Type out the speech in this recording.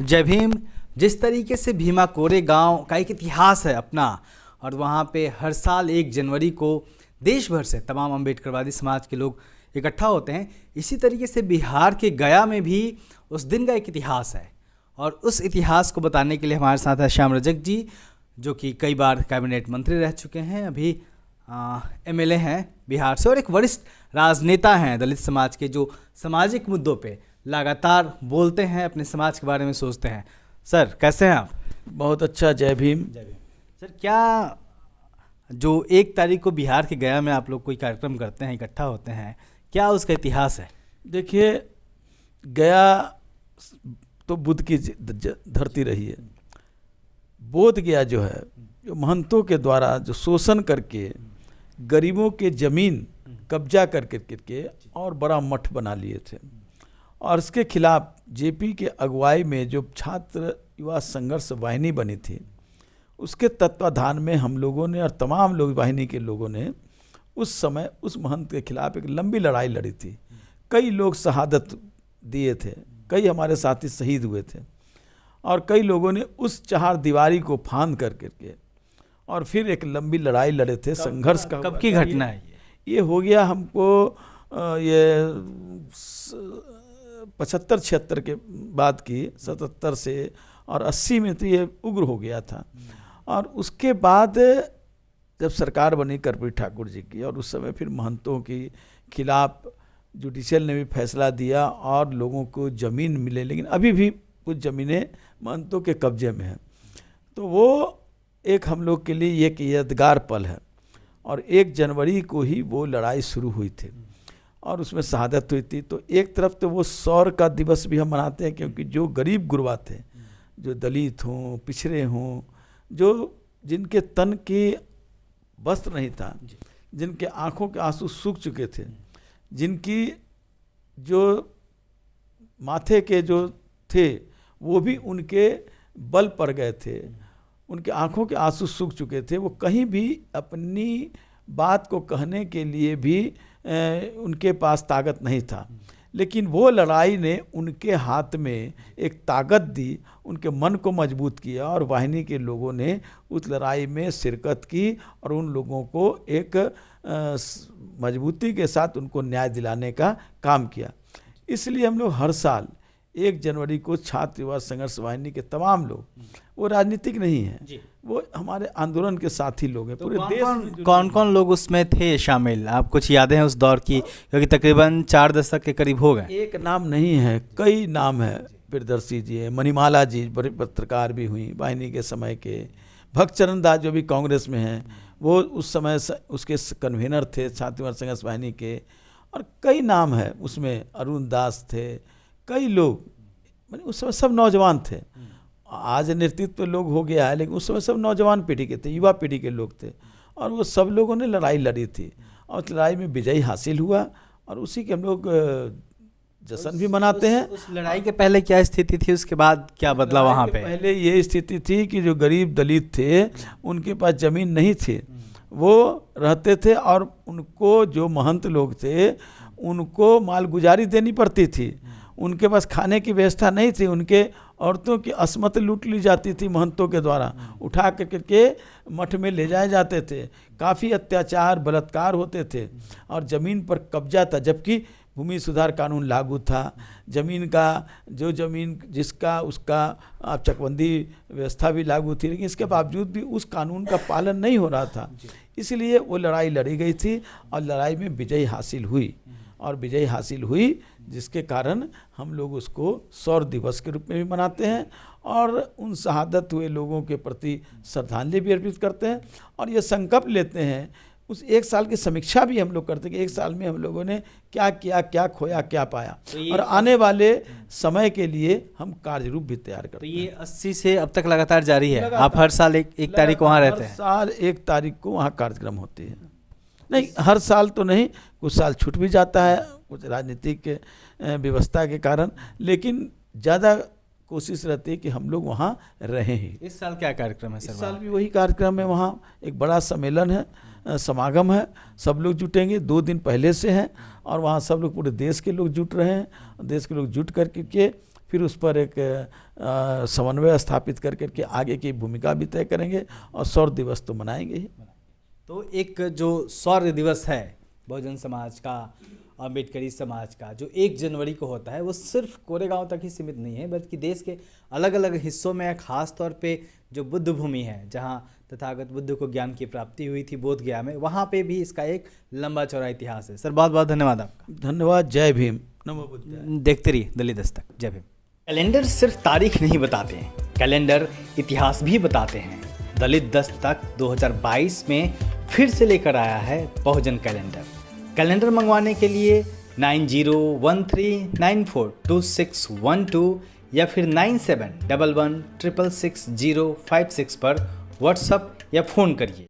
जय भीम। जिस तरीके से भीमा कोरे गांव का एक इतिहास है अपना, और वहां पे हर साल 1 जनवरी को देश भर से तमाम अम्बेडकरवादी समाज के लोग इकट्ठा होते हैं, इसी तरीके से बिहार के गया में भी उस दिन का एक इतिहास है। और उस इतिहास को बताने के लिए हमारे साथ है श्याम रजक जी, जो कि कई बार कैबिनेट मंत्री रह चुके हैं, अभी एमएलए हैं बिहार से, और एक वरिष्ठ राजनेता हैं दलित समाज के, जो सामाजिक मुद्दों पे लगातार बोलते हैं, अपने समाज के बारे में सोचते हैं। सर कैसे हैं आप? बहुत अच्छा। जय भीम। जय भीम। सर, क्या जो 1 तारीख को बिहार के गया में आप लोग कोई कार्यक्रम करते हैं, इकट्ठा होते हैं, क्या उसका इतिहास है? देखिए, गया तो बुद्ध की धरती रही है। बोध गया जो है, जो महंतों के द्वारा जो शोषण करके गरीबों के ज़मीन कब्जा करके और बड़ा मठ बना लिए थे, और इसके खिलाफ जेपी के अगुवाई में जो छात्र युवा संघर्ष वाहिनी बनी थी, उसके तत्वाधान में हम लोगों ने और तमाम लोग वाहिनी के लोगों ने उस समय उस महंत के खिलाफ एक लंबी लड़ाई लड़ी थी। कई लोग शहादत दिए थे, कई हमारे साथी शहीद हुए थे, और कई लोगों ने उस चहार दीवारी को फांद करके और फिर एक लंबी लड़ाई लड़े थे। संघर्ष का कब की घटना है ये? हो गया हमको ये 75-76 के बाद की, 77 से, और 80 में तो ये उग्र हो गया था। और उसके बाद जब सरकार बनी कर्पूरी ठाकुर जी की, और उस समय फिर महंतों के खिलाफ जुडिशियल ने भी फैसला दिया और लोगों को ज़मीन मिले, लेकिन अभी भी कुछ ज़मीनें महंतों के कब्जे में हैं। तो वो एक हम लोग के लिए एक यादगार पल है, और 1 जनवरी को ही वो लड़ाई शुरू हुई थी और उसमें शहादत हुई थी। तो एक तरफ तो वो सौर का दिवस भी हम मनाते हैं, क्योंकि जो गरीब गुरबा थे, जो दलित हों, पिछड़े हों, जो जिनके तन के वस्त्र नहीं था, जिनके आंखों के आंसू सूख चुके थे, जिनकी जो माथे के जो थे वो भी उनके बल पर गए थे, उनके आंखों के आंसू सूख चुके थे, वो कहीं भी अपनी बात को कहने के लिए भी उनके पास ताकत नहीं था। लेकिन वो लड़ाई ने उनके हाथ में एक ताकत दी, उनके मन को मजबूत किया, और वाहिनी के लोगों ने उस लड़ाई में शिरकत की और उन लोगों को एक मजबूती के साथ उनको न्याय दिलाने का काम किया। इसलिए हम लोग हर साल 1 जनवरी को छात्र युवा संघर्ष वाहिनी के तमाम लोग, वो राजनीतिक नहीं है, वो हमारे आंदोलन के साथी लोग हैं। तो पूरे देश में कौन कौन लोग उसमें थे शामिल? आप कुछ यादें हैं उस दौर की, क्योंकि तकरीबन 4 दशक के करीब हो गए। एक नाम नहीं है, कई नाम है। प्रियदर्शी जी है, मणिमाला जी बड़े पत्रकार भी हुई वाहिनी के समय के, भक्तचरण दास जो भी कांग्रेस में हैं, वो उस समय उसके कन्वीनर थे छात्र युवा संघर्ष वाहिनी के, और कई नाम है उसमें। अरुण दास थे, कई लोग, मैंने उस समय सब नौजवान थे। आज नेतृत्व लोग हो गया है, लेकिन उस समय सब नौजवान पीढ़ी के थे, युवा पीढ़ी के लोग थे, और वो सब लोगों ने लड़ाई लड़ी थी, और उस लड़ाई में विजय हासिल हुआ, और उसी के हम लोग जश्न भी मनाते हैं। उस लड़ाई के पहले क्या स्थिति थी, उसके बाद क्या बदला वहाँ पे? पहले ये स्थिति थी कि जो गरीब दलित थे, उनके पास ज़मीन नहीं थी, वो रहते थे, और उनको जो महंत लोग थे उनको मालगुजारी देनी पड़ती थी, उनके पास खाने की व्यवस्था नहीं थी, उनके औरतों की असमत लूट ली जाती थी महंतों के द्वारा, उठा करके मठ में ले जाए जाते थे, काफ़ी अत्याचार बलात्कार होते थे, और ज़मीन पर कब्जा था। जबकि भूमि सुधार कानून लागू था, ज़मीन का जो ज़मीन जिसका उसका आप चकबंदी व्यवस्था भी लागू थी, लेकिन इसके बावजूद भी उस कानून का पालन नहीं हो रहा था। इसलिए वो लड़ाई लड़ी गई थी, और लड़ाई में विजय हासिल हुई, और विजय हासिल हुई जिसके कारण हम लोग उसको सौर दिवस के रूप में भी मनाते हैं, और उन शहादत हुए लोगों के प्रति श्रद्धांजलि भी अर्पित करते हैं, और ये संकल्प लेते हैं, उस 1 साल की समीक्षा भी हम लोग करते हैं कि 1 साल में हम लोगों ने क्या किया, क्या खोया, क्या पाया, और आने वाले समय के लिए हम कार्य रूप भी तैयार करते हैं। तो ये 80 से अब तक लगातार जारी है? आप हर साल एक तारीख वहाँ रहते हैं? हर साल 1 तारीख को वहाँ कार्यक्रम होते हैं। नहीं, हर साल तो नहीं, कुछ साल छूट भी जाता है कुछ राजनीतिक व्यवस्था के कारण, लेकिन ज़्यादा कोशिश रहती है कि हम लोग वहाँ रहें ही। इस साल क्या कार्यक्रम है सर? इस साल भी वही कार्यक्रम है, वहाँ एक बड़ा सम्मेलन है, समागम है, सब लोग जुटेंगे, 2 दिन पहले से हैं, और वहाँ सब लोग पूरे देश के लोग जुट रहे हैं। देश के लोग जुट कर के फिर उस पर एक समन्वय स्थापित करके आगे की भूमिका भी तय करेंगे और शौर्य दिवस तो मनाएंगे ही। तो एक जो शौर्य दिवस है बहुजन समाज का, अम्बेडकरी समाज का, जो 1 जनवरी को होता है, वो सिर्फ कोरेगांव तक ही सीमित नहीं है, बल्कि देश के अलग अलग हिस्सों में, खास तौर पे जो बुद्ध भूमि है, जहाँ तथागत बुद्ध को ज्ञान की प्राप्ति हुई थी बोध गया में, वहाँ पे भी इसका एक लंबा चौड़ा इतिहास है। सर बहुत बहुत धन्यवाद आपका। धन्यवाद। जय भीम। नमो बुद्धाय। देखते रहिए दलित दस्तक। जय भीम। कैलेंडर सिर्फ तारीख नहीं बताते हैं, कैलेंडर इतिहास भी बताते हैं। दलित दस्तक 2022 में फिर से लेकर आया है बहुजन कैलेंडर। कैलेंडर मंगवाने के लिए 9013942612 या फिर 9711666056 पर व्हाट्सएप या फ़ोन करिए।